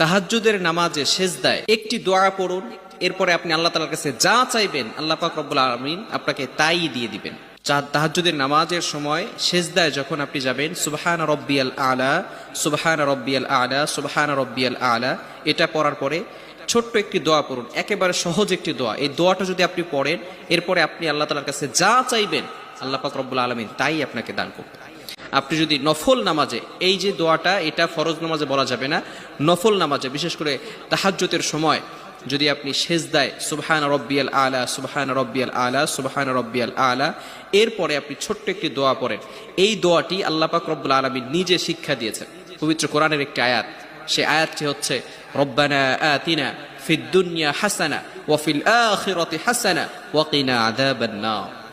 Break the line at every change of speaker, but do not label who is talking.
তাহাজ্জুদের নামাজে সেজদায় একটি দোয়া পড়ুন, এরপরে আপনি আল্লাহ তাআলার কাছে যা চাইবেন আল্লাহ পাক রব্বুল আলামিন আপনাকে তাই দিয়ে দিবেন। তাহাজ্জুদের নামাজের সময় সেজদায় যখন আপনি যাবেন, সুবহান রব্বিয়াল আলা, সুবহান রব্বিয়াল আলা, সুবহান রব্বিয়াল আলা, এটা পড়ার পরে ছোট্ট একটি দোয়া পড়ুন, একেবারে সহজ একটি দোয়া। এই দোয়াটা যদি আপনি পড়েন, এরপরে আপনি আল্লাহ তাআলার কাছে যা চাইবেন আল্লাহ পাক রব্বুল আলামিন তাই আপনাকে দান করবেন। আপনি যদি নফল নামাজে, এই যে দোয়াটা এটা ফরজ নামাজে বলা যাবে না, নফল নামাজে বিশেষ করে তাহাজ্জুদের সময় যদি আপনি সেজদায় সুবহান রব্বিয়াল আলা, সুবহান রব্বিয়াল আলা, সুবহান রব্বিয়াল আলা, এরপরে আপনি ছোট্ট একটি দোয়া পড়েন, এই দোয়াটি আল্লাহ পাক রব্বুল আলামিন নিজে শিক্ষা দিয়েছেন পবিত্র কোরআনের একটি আয়াত। সেই আয়াতটি হচ্ছে রব্বানা আতিনা ফিদ দুনিয়া হাসানা ওয়া ফিল আখিরাতি হাসানা ওয়া কিনা আযাবান নার।